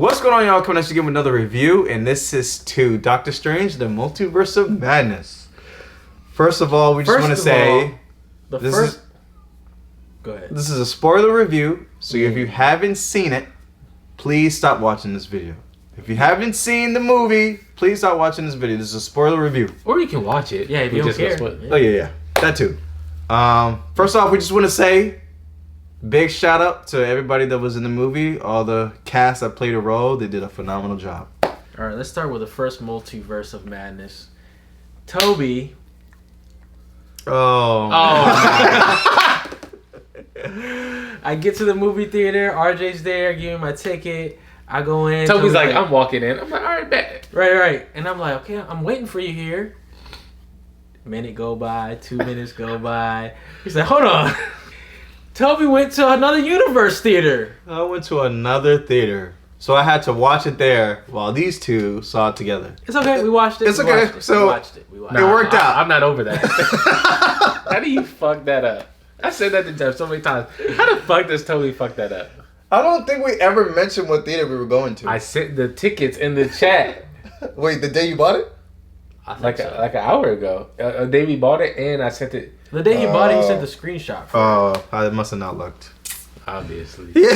What's going on, y'all? Coming at you again with another review, and this is to Doctor Strange, the Multiverse of Madness. First of all, we just want to say... Go ahead. This is a spoiler review, so if you haven't seen it, please stop watching this video. If you haven't seen the movie, please stop watching this video. This is a spoiler review. Or you can watch it. Yeah, if you don't care. Oh, yeah. That too. First off, we just want to say big shout out to everybody that was in the movie. All the cast that played a role. They did a phenomenal job. Alright, let's start with the first Multiverse of Madness. Tobi. Oh. I get to the movie theater. RJ's there, giving my ticket. I go in. Tobi's like, I'm walking in. I'm like, alright, bet. Right. And I'm like, okay, I'm waiting for you here. Minute go by, 2 minutes go by. He's like, hold on. Tobi went to another universe theater. I went to another theater. So I had to watch it there while these two saw it together. It's okay. We watched it. It's okay. We watched it. It worked out. I'm not over that. How do you fuck that up? I said that to Jeff so many times. How the fuck does Tobi fuck that up? I don't think we ever mentioned what theater we were going to. I sent the tickets in the chat. Wait, the day you bought it? Like an hour ago. A day we bought it, and I sent it. The day he bought it, he sent the screenshot. I must have not looked. Obviously. Yeah.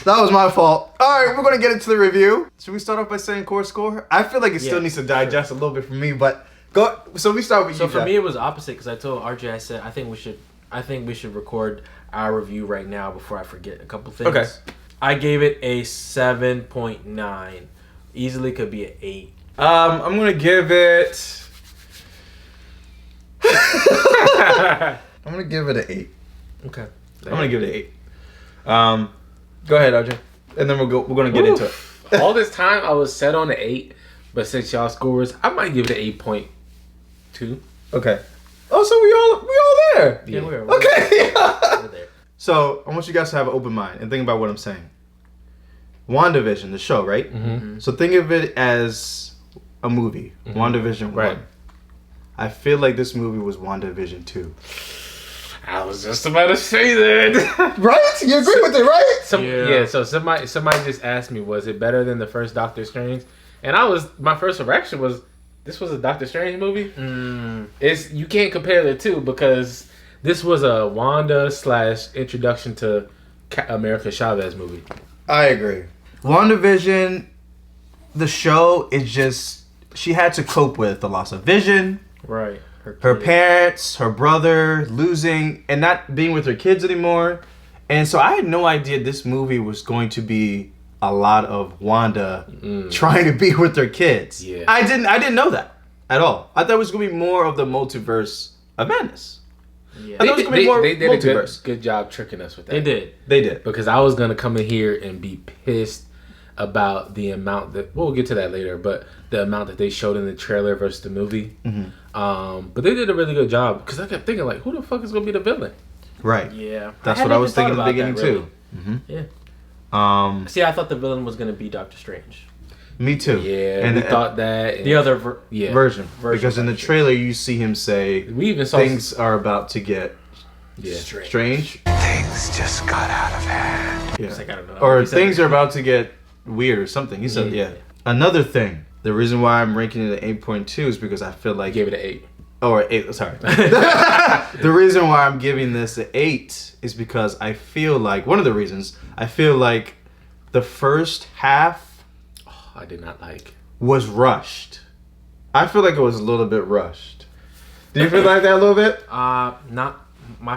That was my fault. All right, we're going to get into the review. Should we start off by saying core score? I feel like it still needs to digest a little bit for me, but go. So we start with you. So for me, it was opposite because I told RJ, I said, I think we should record our review right now before I forget a couple things. Okay. I gave it a 7.9. Easily could be an 8. I'm going to give it... I'm going to give it an 8. Okay. I'm going to give it an 8. Go ahead, RJ. And then we're going to get into it. All this time, I was set on an 8, but since y'all scores, I might give it an 8.2. Okay. Oh, so we all there. Yeah, we're okay. We're there. So I want you guys to have an open mind and think about what I'm saying. WandaVision, the show, right? Mm-hmm. So think of it as a movie. Mm-hmm. WandaVision 1. I feel like this movie was WandaVision 2. I was just about to say that. Right? You agree with it, right? So somebody just asked me, was it better than the first Doctor Strange? And my first reaction was, this was a Doctor Strange movie? You can't compare the two because this was a Wanda / introduction to America Chavez movie. I agree. WandaVision, the show is just, she had to cope with the loss of Vision. Right. Her parents, her brother, losing, and not being with her kids anymore. And so I had no idea this movie was going to be a lot of Wanda trying to be with her kids. Yeah. I didn't know that at all. I thought it was going to be more of the Multiverse of Madness. Yeah. I thought it was going to be more they did Multiverse. a good job tricking us with that. They did. Because I was going to come in here and be pissed about the amount that, we'll get to that later, but the amount that they showed in the trailer versus the movie. Mm-hmm. But they did a really good job because I kept thinking, like, who the fuck is going to be the villain? Right. Yeah. That's what I was thinking in the beginning, too. Mm-hmm. Yeah. See, I thought the villain was going to be Doctor Strange. Me too. Yeah, and we thought that. The other version. Because in the trailer, you see him say, we even saw things are about to get strange. Things just got out of hand. Yeah. Like, I don't know. Or things are about to get weird or something. He said, Another thing. The reason why I'm ranking it at 8.2 is because I feel like... Gave it an 8. Oh, 8. Sorry. The reason why I'm giving this an 8 is because I feel like... One of the reasons, I feel like the first half... I did not like. Was rushed. I feel like it was a little bit rushed. Do you feel like that a little bit? Not... My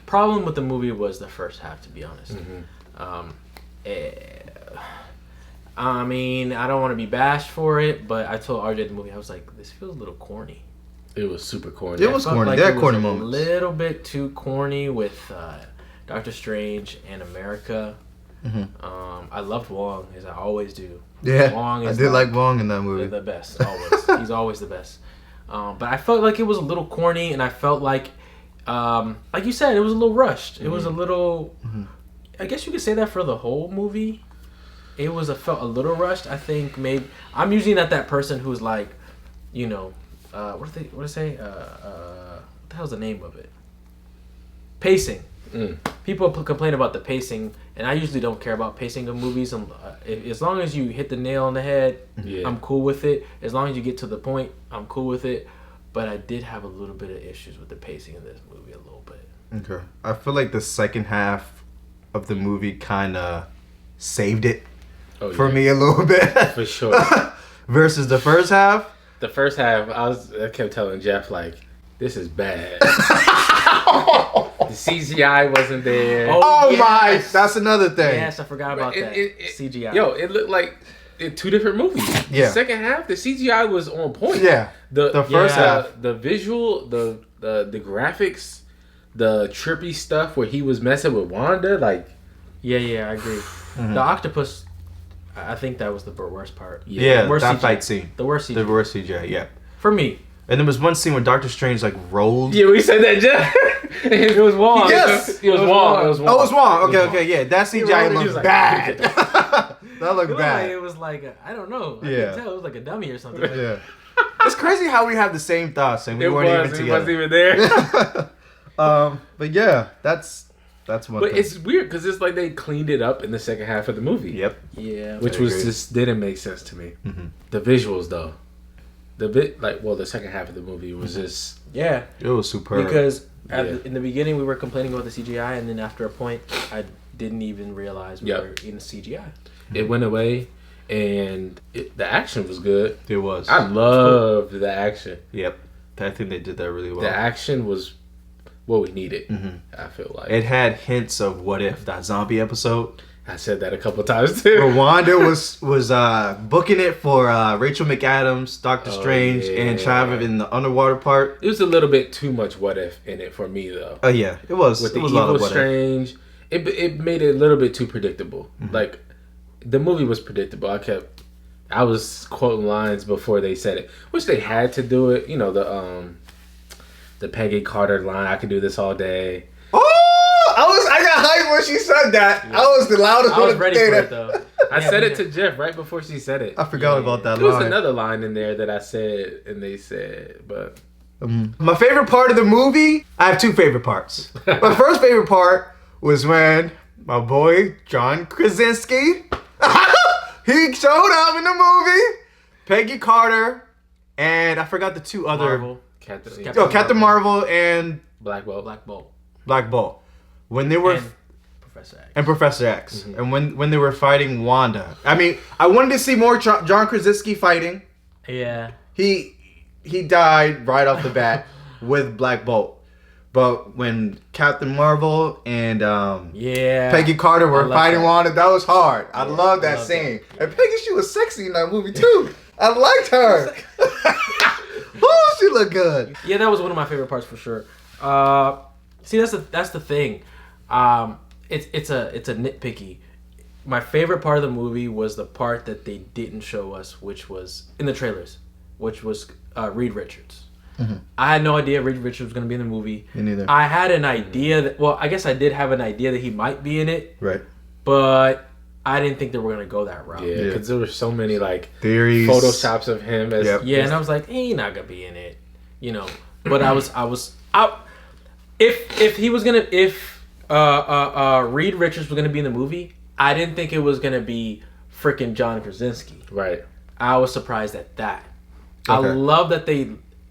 problem with the movie was the first half, to be honest. Mm-hmm. I mean, I don't want to be bashed for it, but I told RJ the movie, I was like, this feels a little corny. It was super corny. It was corny. Like there are corny moments. A little bit too corny with Doctor Strange and America. Mm-hmm. I loved Wong, as I always do. Yeah, Wong I did like Wong in that movie. The best, always. He's always the best. But I felt like it was a little corny, and I felt like you said, it was a little rushed. It was a little... I guess you could say that for the whole movie. It felt a little rushed. I think maybe... I'm usually not that person who's like, what do they say? What the hell's the name of it? Pacing. people complain about the pacing, and I usually don't care about pacing of movies. As long as you hit the nail on the head, I'm cool with it. As long as you get to the point, I'm cool with it. But I did have a little bit of issues with the pacing of this movie, a little bit. Okay. I feel like the second half of the movie kind of saved it for me a little bit. For sure. Versus the first half. The first half, I kept telling Jeff, like, this is bad. The CGI wasn't there. Oh my! That's another thing. Yes, I forgot about that. CGI. Yo, it looked like two different movies. Yeah. The second half, the CGI was on point. Yeah. The first half, the visual, the graphics, the trippy stuff where he was messing with Wanda, like. Yeah, I agree. The octopus, I think that was the worst part. Yeah, the worst that CGI. fight scene. The worst CGI. The worst CGI. Yeah. For me. And there was one scene where Doctor Strange like rolled. Yeah, we said that, Jeff. It was Wong. Yes, it was Wong. Oh, it was Wong. Okay, yeah. That CGI looked like, bad. That looked bad. It was like I don't know. I Yeah. could tell it was like a dummy or something. Yeah. It's crazy how we have the same thoughts and we weren't even together. It wasn't even there. But yeah, that's one But thing. it's weird because it's like they cleaned it up in the second half of the movie. Yep. Yeah. Which was just didn't make sense to me. Mm-hmm. The visuals though, the second half of the movie was just It was superb. Because in the beginning we were complaining about the CGI, and then after a point I didn't even realize we were in CGI. It went away, and the action was good. It was. I loved the action. Yep. I think they did that really well. The action was what we needed. Mm-hmm. I feel like It had hints of What If, that zombie episode. I said that a couple times too. Where Wanda was booking it for Rachel McAdams, Doctor Strange, and Chava in the underwater part. It was a little bit too much What If in it for me though. Oh yeah, it was. With it the was a lot evil of What If. Strange, it made it a little bit too predictable. Mm-hmm. Like the movie was predictable. I was quoting lines before they said it, which they had to do it. You know the Peggy Carter line. I could do this all day. Oh, I got hyped when she said that. Yeah. I was the loudest I one was to ready say for that. it though. I said it to Jeff right before she said it. I forgot about that There was line. another line in there that I said and they said, but My favorite part of the movie, I have two favorite parts. My first favorite part was when my boy John Krasinski, he showed up in the movie. Peggy Carter, and I forgot the two other. Marvel. Captain Marvel and Black Bolt. Black Bolt. When they were And Professor X. and Professor X, and when they were fighting Wanda. I mean, I wanted to see more John Krasinski fighting. Yeah. He died right off the bat with Black Bolt. But when Captain Marvel and Peggy Carter were fighting Wanda, that was hard. I love that scene. And Peggy, she was sexy in that movie too. I liked her. Oh, she looked good. Yeah, that was one of my favorite parts for sure. See, that's the thing. It's a nitpicky. My favorite part of the movie was the part that they didn't show us, which was in the trailers, which was Reed Richards. Mm-hmm. I had no idea Reed Richards was going to be in the movie. Me neither. I had an idea that, well, I guess I did have an idea that he might be in it. Right. But I didn't think they were going to go that route. Yeah, because there were so many like theories, photoshops of him as and I was like, he's not gonna be in it, you know. But I was if he was gonna Reed Richards was gonna be in the movie, I didn't think it was gonna be freaking John Krasinski. Right. I was surprised at that. Okay.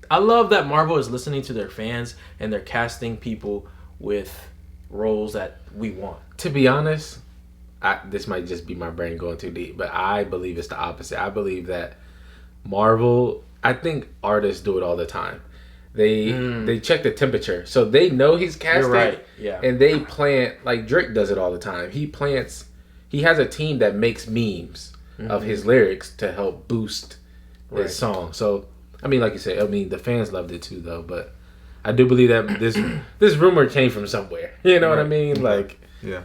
I love that Marvel is listening to their fans and they're casting people with roles that we want. To be honest, this might just be my brain going too deep, but I believe it's the opposite. I believe that Marvel, I think artists do it all the time. They check the temperature. So they know he's casting. You're right. Yeah. And they plant, like Drake does it all the time. He has a team that makes memes of his lyrics to help boost his song. So, I mean, like you said, the fans loved it too, though. But I do believe that this rumor came from somewhere. You know what I mean? Like, yeah.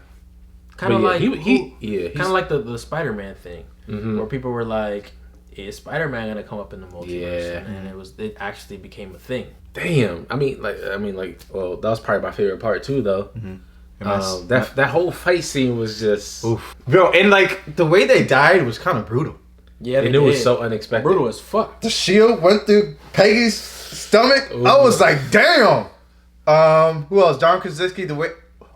Kind of like kind of like the Spider-Man thing, where people were like, "Is Spider-Man gonna come up in the multiverse?" Yeah. And it actually became a thing. Damn. I mean, well, that was probably my favorite part too, though. Mm-hmm. That whole fight scene was just, oof, bro, and like the way they died was kind of brutal. Yeah, and it was so unexpected, brutal as fuck. The shield went through Peggy's stomach. Ooh. I was like, damn. Who else? John Krasinski.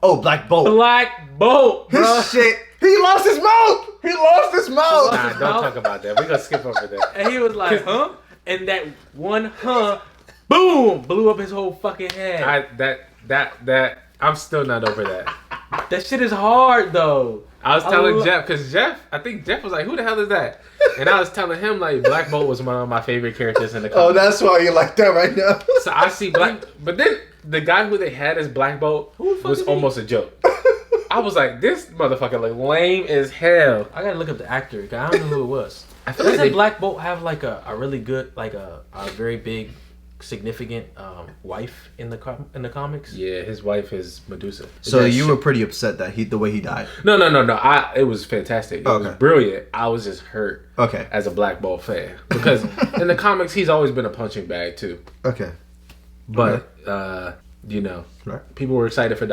Oh, Black Bolt. Black Bolt, His bro. shit. He lost his mouth. He lost his mouth. Nah, don't talk about that. We're gonna skip over that. And he was like, huh? And that one boom, blew up his whole fucking head. I'm still not over that. That shit is hard though. I was telling Jeff, because I think Jeff was like, who the hell is that? And I was telling him, like, Black Bolt was one of my favorite characters in the comic. Oh, that's why you like that right now. So I see Black, but then the guy who they had as Black Bolt was almost a joke. I was like, this motherfucker look lame as hell. I gotta look up the actor because I don't know who it was. I feel like Doesn't they, Black Bolt have like a really good, like a very big, significant wife in the comics? yeah, his wife is Medusa. So you were pretty upset that the way he died. No. It was fantastic. It was brilliant. I was just hurt. Okay. As a Black Bolt fan, because in the comics he's always been a punching bag too. Okay. But Right. people were excited for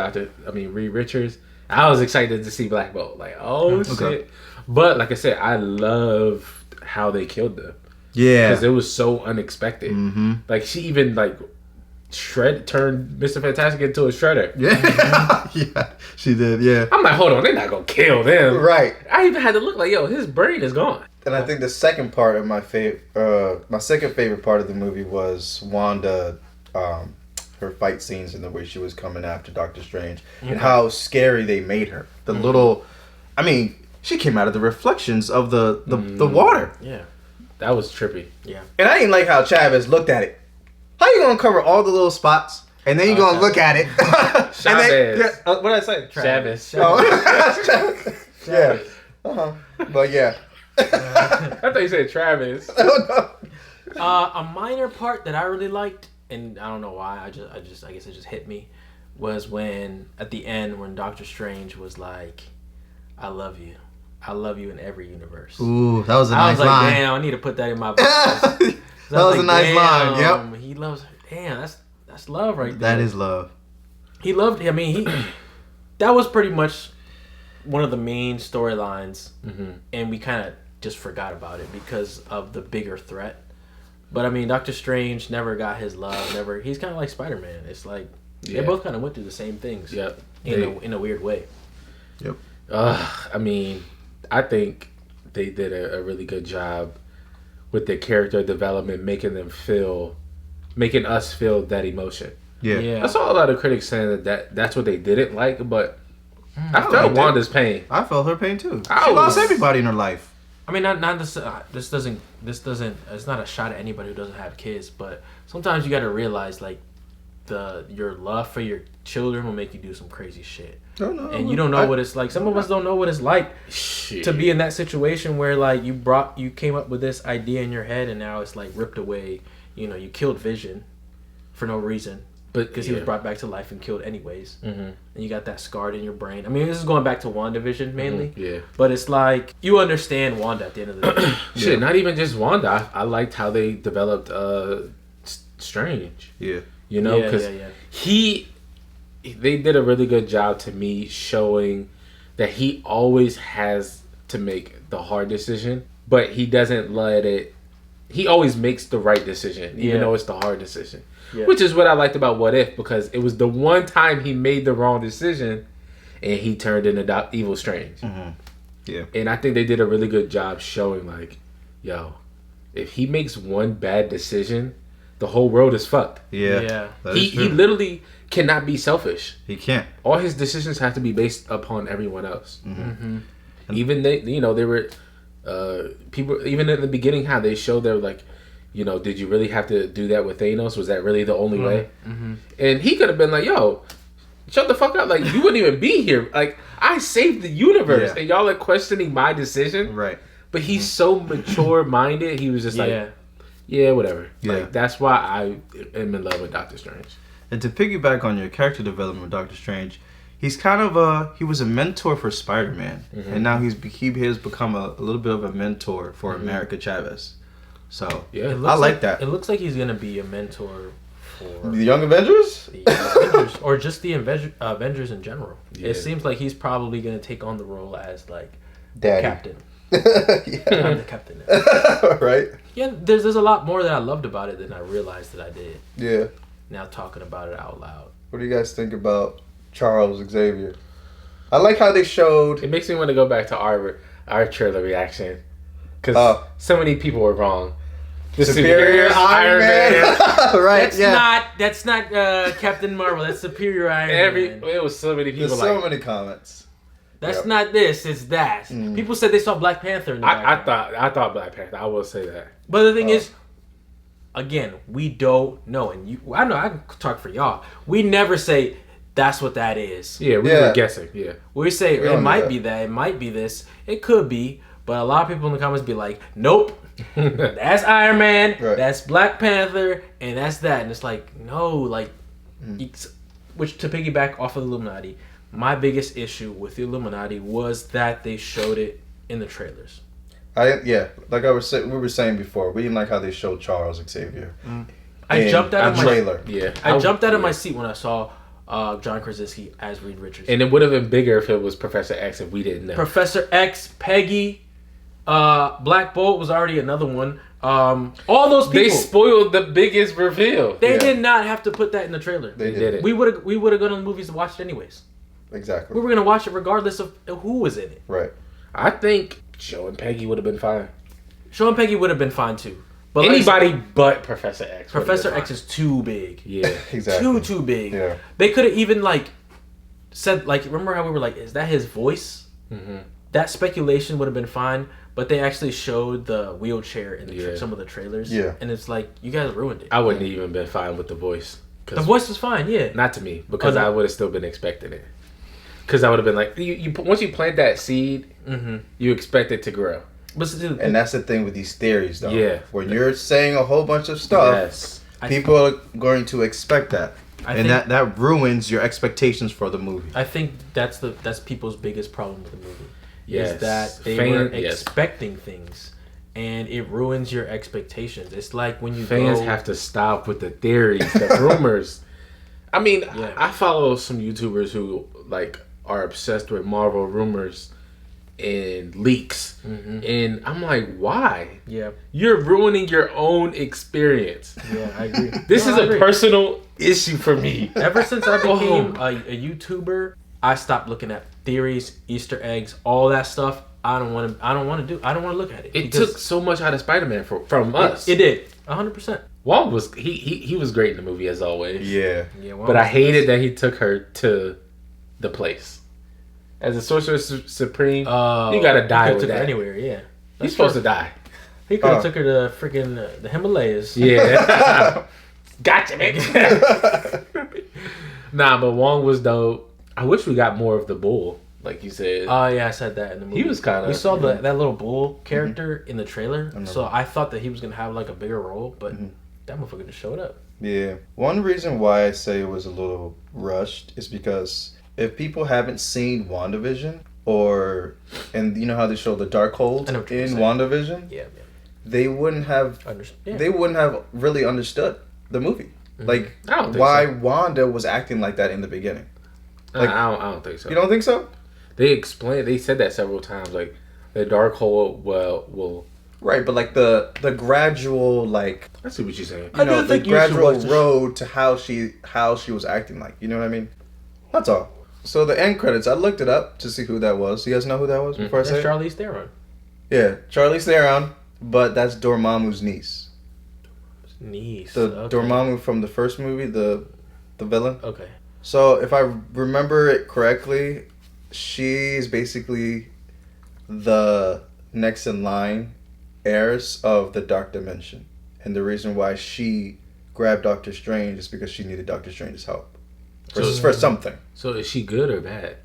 Reed Richards. I was excited to see Black Bolt. Like, oh shit! But like I said, I loved how they killed them. Yeah. Because it was so unexpected. Mm-hmm. Like she even turned Mr. Fantastic into a shredder. Yeah. Yeah. She did. Yeah. I'm like, hold on, they're not gonna kill them. Right. I even had to look like, yo, his brain is gone. And I think the second part of my second favorite part of the movie was Wanda, her fight scenes and the way she was coming after Doctor Strange and how scary they made her. The little, she came out of the reflections of the water. Yeah. That was trippy. Yeah. And I didn't like how Chavez looked at it. How you gonna cover all the little spots and then you gonna look at it? Chavez. What did I say? Chavez. Oh. Yeah. But yeah. I thought you said Travis. A minor part that I really liked, and I don't know why, I guess it just hit me, was when at the end when Doctor Strange was like, "I love you in every universe." Ooh, that was a nice line. I was like, line. damn, I need to put that in my book. that was a nice line. Yep. He loves her. Damn, that's love right there. That is love. He loved. That was pretty much one of the main storylines, and we kind of just forgot about it because of the bigger threat. But Doctor Strange never got his love. He's kind of like Spider-Man. It's like they both kind of went through the same things. Yep. In a weird way. Yep. I think they did a really good job with the character development, making us feel that emotion. Yeah. I saw a lot of critics saying that's what they didn't like, but I felt Wanda's pain. I felt her pain too. She lost everybody in her life. Not this. This doesn't. It's not a shot at anybody who doesn't have kids, but sometimes you got to realize your love for your children will make you do some crazy shit. And you don't know what it's like. Some of us don't know what it's like to be in that situation where you came up with this idea in your head and now it's ripped away. You killed Vision for no reason, but because he was brought back to life and killed anyways. And you got that scarred in your brain. This is going back to WandaVision mainly. Yeah. But it's you understand Wanda at the end of the day. Shit, not even just Wanda. I liked how they developed Strange. Yeah. Because they did a really good job to me showing that he always has to make the hard decision, but he doesn't let it. He always makes the right decision, even though it's the hard decision. Yeah. Which is what I liked about What If, because it was the one time he made the wrong decision and he turned into Evil Strange. Mm-hmm. Yeah. And I think they did a really good job showing if he makes one bad decision, the whole world is fucked. Yeah. He literally cannot be selfish. He can't. All his decisions have to be based upon everyone else. Mm-hmm. Even they were people. Even in the beginning, how they showed they're did you really have to do that with Thanos? Was that really the only way? Mm-hmm. And he could have been like, yo, shut the fuck up. You wouldn't even be here. I saved the universe, and y'all are questioning my decision. Right. But he's so mature minded. He was just whatever. Yeah. That's why I am in love with Doctor Strange. And to piggyback on your character development with Doctor Strange, he's kind of he was a mentor for Spider-Man, and now he has become a little bit of a mentor for America Chavez. So I like that. It looks like he's gonna be a mentor for the Young Avengers, Avengers or just the Avengers in general. Yeah. It seems like he's probably gonna take on the role as Daddy. captain. I'm the captain. Right? Yeah, there's a lot more that I loved about it than I realized that I did. Yeah. Now talking about it out loud. What do you guys think about Charles Xavier. I like how they showed. It makes me want to go back to our trailer reaction because so many people were wrong. The Superior Iron Man. Right? That's not Captain Marvel. That's Superior Iron Man. It was so many people. There's so many comments. That's not this. It's that. People said they saw Black Panther. In the I thought Black Panther. I will say that. But the thing is, again, we don't know, and I know I can talk for y'all. We never say that's what that is. Yeah, we were guessing. Yeah, we say it might be that. It might be this. It could be. But a lot of people in the comments be like, nope. That's Iron Man, that's Black Panther, and that's that. And it's like, no, like, which to piggyback off of the Illuminati, my biggest issue with the Illuminati was that they showed it in the trailers. Like we were saying before, we didn't like how they showed Charles Xavier. I jumped out of my trailer. I jumped out of my seat when I saw John Krasinski as Reed Richards. And it would have been bigger if it was Professor X if we didn't know. Professor X, Peggy. Black Bolt was already another one. All those people. They spoiled the biggest reveal. They did not have to put that in the trailer. They did it. We would have gone to the movies to watch it anyways. Exactly. We were gonna watch it regardless of who was in it. Right. I think Joe and Peggy would have been fine. Joe and Peggy would have been fine too. But anybody but Professor X. Professor X is too big. Yeah, exactly. Too big. Yeah. They could have even said remember how we were like, is that his voice? Mm-hmm. That speculation would have been fine. But they actually showed the wheelchair in some of the trailers. Yeah. And it's like, you guys ruined it. I wouldn't even been fine with the voice. The voice was fine, yeah. Not to me, because I would have still been expecting it. Because I would have been like, once you plant that seed, you expect it to grow. And that's the thing with these theories, though. Yeah. When you're saying a whole bunch of stuff, people are going to expect that. And that ruins your expectations for the movie. I think that's people's biggest problem with the movie. Yes. Is that they were expecting things, and it ruins your expectations. It's like when fans have to stop with the theories, the rumors. I mean, I follow some YouTubers who are obsessed with Marvel rumors and leaks, and I'm like, why? Yeah, you're ruining your own experience. Yeah, I agree. This is a personal issue for me. Ever since I became a YouTuber, I stopped looking at theories, Easter eggs, all that stuff. I don't want to look at it. It took so much out of Spider-Man from us. It did. 100%. Wong was he was great in the movie as always. Yeah. But I hated that he took her to the place. As a Sorcerer Supreme, you gotta die with that. Anywhere, yeah. He's supposed to die. He could have took her to freaking the Himalayas. Yeah. Gotcha, man. Nah, but Wong was dope. I wish we got more of the bull, like you said. Oh, yeah, I said that in the movie. He was kind of... We saw that little bull character in the trailer, so I thought that he was going to have, a bigger role, but that motherfucker just showed up. Yeah. One reason why I say it was a little rushed is because if people haven't seen WandaVision, and you know how they show the Darkhold in WandaVision? They wouldn't have... They wouldn't have really understood the movie. I don't think why Wanda was acting like that in the beginning. I don't think so. You don't think so? They said that several times. The Darkhold will right, but the gradual I see what you're saying. The gradual road to how she was acting like. You know what I mean? That's all. So the end credits, I looked it up to see who that was. You guys know who that was before I say it? Charlize Theron. Yeah, Charlize Theron, but that's Dormammu's niece. The Dormammu from the first movie, the villain. Okay. So if I remember it correctly, she's basically the next in line heiress of the Dark Dimension. And the reason why she grabbed Doctor Strange is because she needed Doctor Strange's help. For something. So is she good or bad?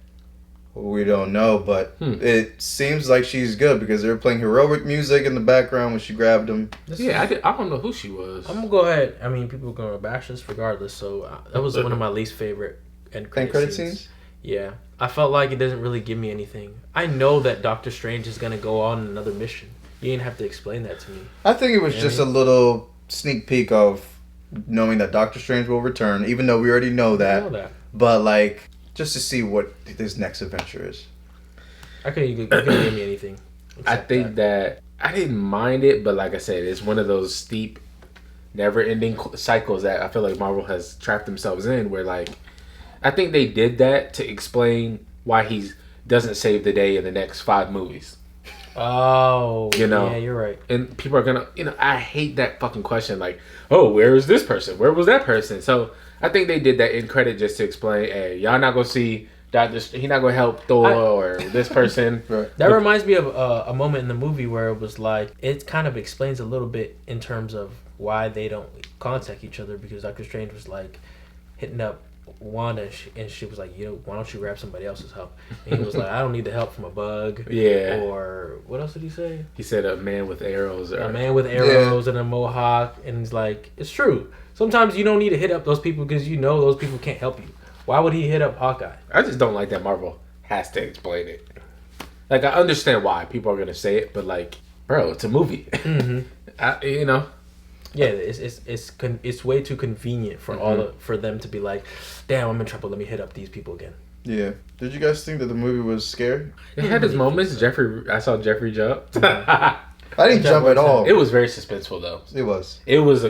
We don't know, but it seems like she's good because they were playing heroic music in the background when she grabbed him. I don't know who she was. I'm going to go ahead. I mean, people are going to bash us regardless, so that was one of my least favorite end credit scenes. Yeah. I felt like it doesn't really give me anything. I know that Doctor Strange is going to go on another mission. You didn't have to explain that to me. I think it was just a little sneak peek of knowing that Doctor Strange will return, even though we already know that. But, just to see what his next adventure is. You couldn't give me anything. I think that I didn't mind it, but like I said, it's one of those steep, never-ending cycles that I feel like Marvel has trapped themselves in, where I think they did that to explain why he doesn't save the day in the next 5 movies. Oh, You know? yeah, you're right. And people are gonna, I hate that fucking question. Like, oh, where is this person? Where was that person? So I think they did that in credit just to explain, hey, y'all not gonna see he not gonna help Thor or this person. Right. That reminds me of a moment in the movie where it was like, it kind of explains a little bit in terms of why they don't contact each other, because Doctor Strange was like hitting up Wanda and she was like, why don't you grab somebody else's help? And he was like, I don't need the help from a bug. Yeah. Or what else did he say? He said a man with arrows. A man with arrows and a mohawk. And he's like, it's true. Sometimes you don't need to hit up those people because those people can't help you. Why would he hit up Hawkeye? I just don't like that Marvel has to explain it. Like, I understand why people are gonna say it, but like, bro, it's a movie. Mm-hmm. Yeah, it's way too convenient for for them to be like, damn, I'm in trouble. Let me hit up these people again. Yeah. Did you guys think that the movie was scary? It had its moments. I saw Jeffrey jump. I didn't jump at all. It was very suspenseful though. It was. It was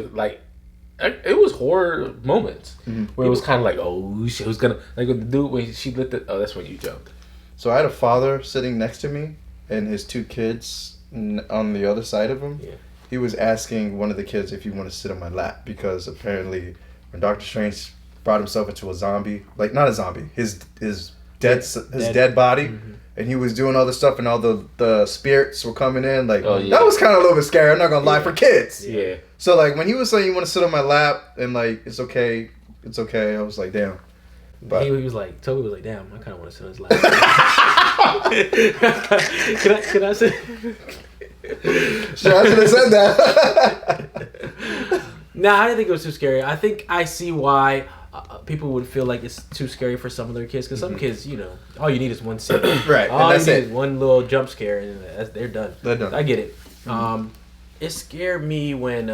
it was horror moments where it was kind of like, oh shit, who's gonna, like with the dude when she lit the, oh, that's when you jumped. So I had a father sitting next to me and his 2 kids on the other side of him. Yeah. He was asking one of the kids if he wanted to sit on my lap because apparently when Doctor Strange brought himself into a zombie, like not a zombie, his dead body, and he was doing all this stuff and all the spirits were coming in, like that was kind of a little bit scary. I'm not gonna lie, for kids. Yeah. So like when he was saying you want to sit on my lap and like it's okay, I was like damn. But he was like, Tobi was like, damn, I kind of want to sit on his lap. Can I sit? Sure, I should have said that. Nah, I didn't think it was too scary. I think I see why people would feel like it's too scary for some of their kids, because some kids, all you need is one scene. Right, All and you that's need is one little jump scare, and they're done. They're done. I get it. It scared me when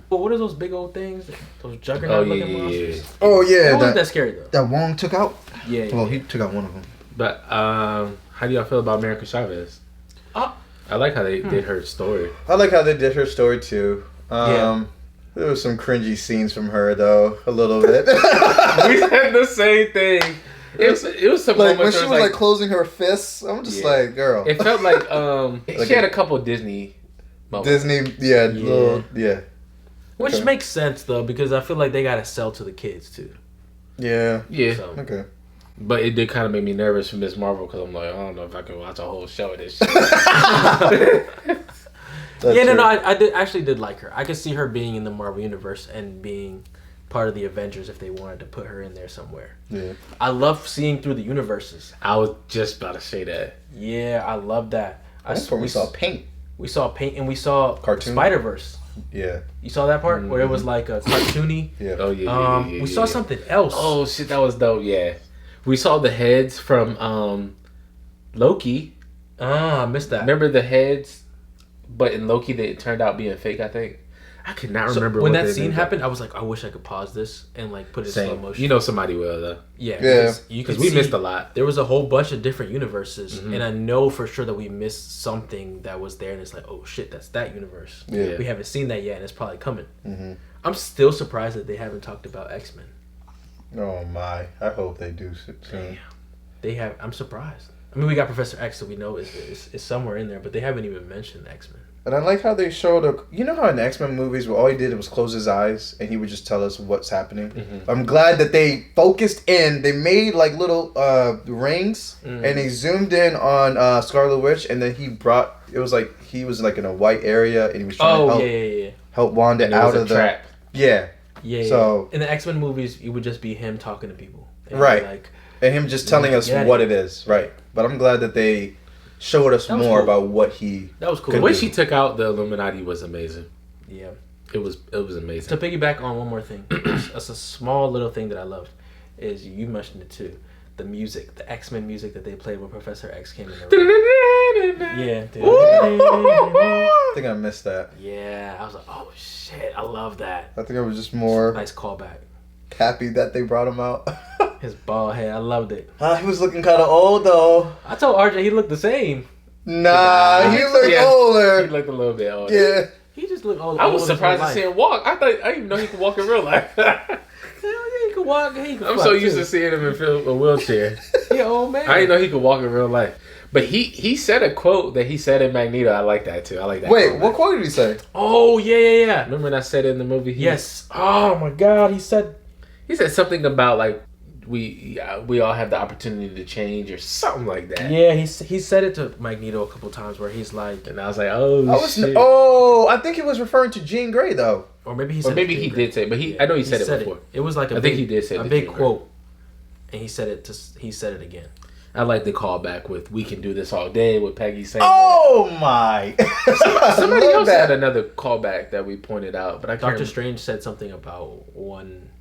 what are those big old things? Those juggernaut looking monsters. Oh yeah, That wasn't that scary though. That Wong took out. Yeah. Well, he took out one of them. But how do y'all feel about America Chavez? I like how they did her story. I like how they did her story too. Yeah. There was some cringy scenes from her though, a little bit. We said the same thing. It was some like moments when she where was like closing her fists. I'm just like, girl. It felt like she had a couple Disney moments. Disney, yeah. Which Okay. makes sense though, because I feel like they gotta sell to the kids too. Yeah. Yeah. So. Okay. But it did kind of make me nervous for Miss Marvel because I'm like, I don't know if I can watch a whole show of this shit. I did like her. I could see her being in the Marvel Universe and being part of the Avengers if they wanted to put her in there somewhere. Yeah. I love seeing through the universes. I was just about to say that. Yeah, I love that. That's where we saw paint. We saw paint and we saw Cartoon. Spider-Verse. Yeah. You saw that part where it was like a cartoony. Yeah. Oh yeah. We saw something else. Oh shit, that was dope. Yeah, we saw the heads from Loki. I missed that. Remember the heads, but in Loki they turned out being fake. I think I could not remember when what that they scene named happened. I was like, I wish I could pause this and like put it in slow Same. motion. You know somebody will though. Yeah. Yeah. Because we missed a lot. There was a whole bunch of different universes, and I know for sure that we missed something that was there, and it's like, oh shit, that's that universe. Yeah. We haven't seen that yet, and it's probably coming. Mm-hmm. I'm still surprised that they haven't talked about X-Men. Oh my! I hope they do soon. They have. I'm surprised. I mean, we got Professor X, so we know it's somewhere in there, but they haven't even mentioned X-Men. And I like how they showed you know how in the X-Men movies where all he did was close his eyes and he would just tell us what's happening. I'm glad that they focused in. They made like little rings and they zoomed in on Scarlet Witch, and then he was like in a white area and he was trying to help Wanda And it out was a of the trap. Yeah. So in the X-Men movies, it would just be him talking to people, and Right. Like, and him just telling us what it is, right? But I'm glad that they showed us more cool. about what he. That was cool. The way she took out the Illuminati was amazing. Yeah. It was amazing. To piggyback on one more thing, that's a small little thing that I loved, is you mentioned it too. The music, the X-Men music that they played when Professor X came in the room. Yeah. I think I missed that. Yeah. I was like, oh shit, I love that. I think I was just more Nice callback. happy that they brought him out. His bald head, I loved it. He was looking kind of old though. I told RJ he looked the same. Nah, he looked older. He looked a little bit older. Yeah. He just looked old. I was surprised to see him walk. I didn't even know he could walk in real life. Hell yeah, he could could walk. He could I'm fly, so used too. to seeing him in a wheelchair. Yeah, old man. I didn't know he could walk in real life. But he said a quote that he said in Magneto. I like that too. I like that. Wait, what quote did he say? Oh yeah. Remember when I said it in the movie? Yes. Oh my God. He said something about like we all have the opportunity to change or something like that. Yeah, he said it to Magneto a couple times where he's like, And I was like, oh shit. I think he was referring to Jean Grey though. or maybe he Or said maybe it to he Jean did say it, but I know he said it before. It was like I think he did say a it big to Jean quote, and he said it again. I like the callback with "We can do this all day" with Peggy saying. Oh my! Somebody else had another callback that we pointed out, but I can't. Doctor remember. Strange said something about one.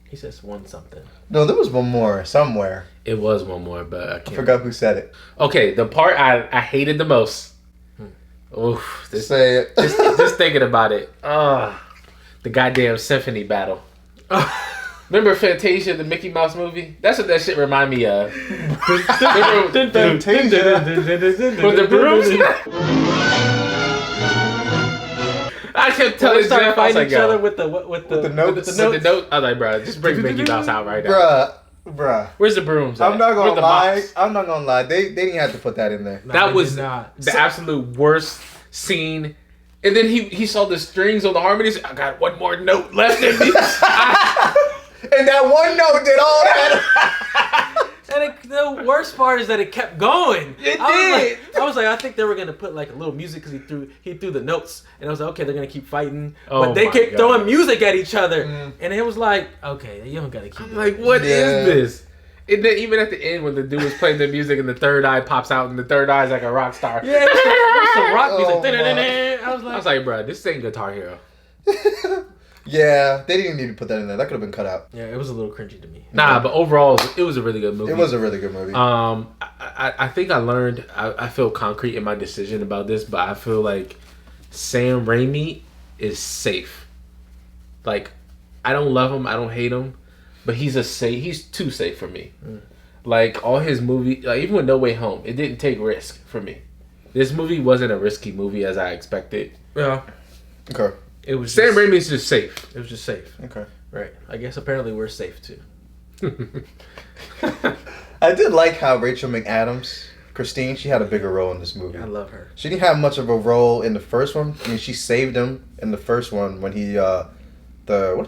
He says one something. No, there was one more somewhere. It was one more, but I I can't. forgot who said it. Okay, the part I hated the most. Oof, Say it. just thinking about it. The goddamn symphony battle. Remember Fantasia, the Mickey Mouse movie? That's what that shit remind me of. With the brooms. I kept telling We started Jeff, I was fighting like, each other yo, with the notes. with the note. I was like, bro, just bring Mickey Mouse out right now. Bruh. Where's the brooms? I'm not Where's gonna the lie. mops? I'm not gonna lie. They didn't have to put that in there. That was not. the absolute worst scene. And then he saw the strings on the harmonies. I got one more note left in me. And that one note did all that. And the worst part is that it kept going. It I did. Was like, I think they were gonna put like a little music because he threw the notes, and I was like, okay, they're gonna keep fighting, Oh but they my kept God. throwing music at each other, and it was like, okay, you don't gotta keep. I'm like, what is Yeah. this? And then even at the end when the dude was playing the music and the third eye pops out and the third eye is like a rock star. Yeah, it's some rock music. Oh, my. I was like, bro, this ain't Guitar Hero. Yeah, they didn't need to put that in there. That could have been cut out. yeah, it was a little cringy to me. Nah, but overall, it was a really good movie. It was a really good movie. I think I learned, I feel concrete in my decision about this, but I feel like Sam Raimi is safe. Like, I don't love him, I don't hate him, but he's too safe for me. Like, all his movies, like, even with No Way Home, it didn't take risk for me. This movie wasn't a risky movie as I expected. Yeah, Okay. it was. Sam just, Raimi's just safe. It was just safe. Okay. Right. I guess apparently we're safe too. I did like how Rachel McAdams, Christine, she had a bigger role in this movie. I love her. She didn't have much of a role in the first one. I mean, she saved him in the first one when he, what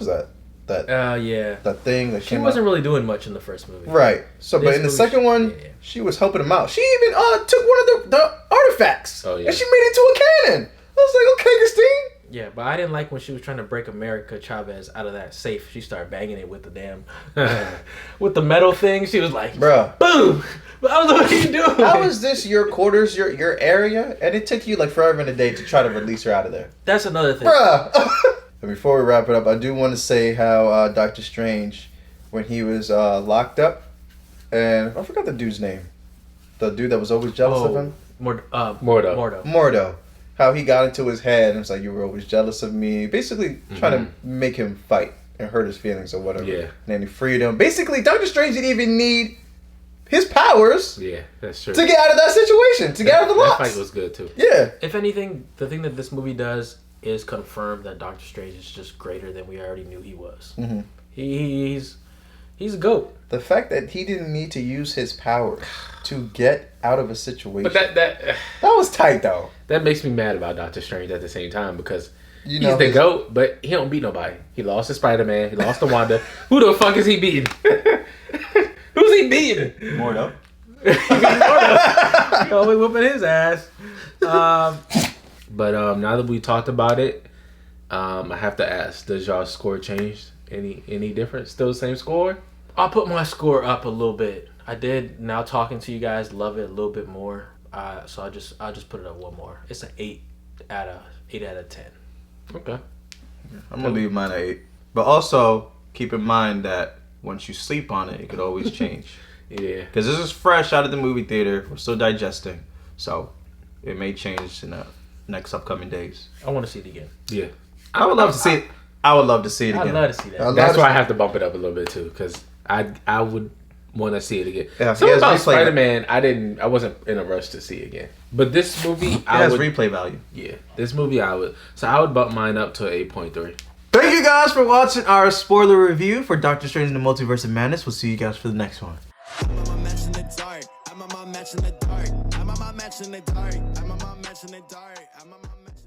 is that? Yeah. That thing that She came wasn't out. really doing much in the first movie. Right. So, but This in the movie, second one, yeah. she was helping him out. She even took one of the artifacts. Oh, yeah. And she made it into a cannon. I was like, okay, Christine. Yeah, but I didn't like when she was trying to break America Chavez out of that safe. She started banging it with the damn, with the metal thing. She was like, Bruh. boom. But I was like, what are you doing? How is this your quarters, your area? And it took you like forever in a day to try to release her out of there. That's another thing. Bruh. And before we wrap it up, I do want to say how Doctor Strange, when he was locked up, and I forgot the dude's name. The dude that was always jealous of him? Mordo. Mordo. How he got into his head and was like, you were always jealous of me. Basically trying to make him fight and hurt his feelings or whatever. Yeah. And then he freed him. Basically, Doctor Strange didn't even need his powers Yeah, that's true. to get out of that situation, to get out of the That locks. fight was good too. Yeah. If anything, the thing that this movie does is confirm that Doctor Strange is just greater than we already knew he was. Mm-hmm. He's a GOAT. The fact that he didn't need to use his powers to get out of a situation. But that was tight, though. that makes me mad about Doctor Strange at the same time because You he's the GOAT, but he don't beat nobody. He lost to Spider-Man. He lost to Wanda. Who the fuck is he beating? Who's he beating? Mordo. We whooping his ass. But now that we talked about it, I have to ask: does y'all score change? Any different? Still the same score? I'll put my score up a little bit. I did, now talking to you guys, love it a little bit more. So I'll just put it up one more. It's an 8 out of 10. Okay. I'm going to leave mine at 8. But also, keep in mind that once you sleep on it, it could always change. Yeah. Because this is fresh out of the movie theater. We're still digesting. So, it may change in the next upcoming days. I want to see it again. Yeah. I would love to see it. I would love to see it I'd again. love to see that. That's why I have to bump it up a little bit too, because I would want to see it again. Yeah, Something it has about replay Spider-Man, I wasn't in a rush to see again. But this movie, It has replay value. yeah, this movie I would bump mine up to 8.3. Thank you guys for watching our spoiler review for Doctor Strange in the Multiverse of Madness. We'll see you guys for the next one. I'm on my match in the dark. I'm on my match in the dark. I'm on my match in the dark. I'm on my match in the dark. I'm on my match.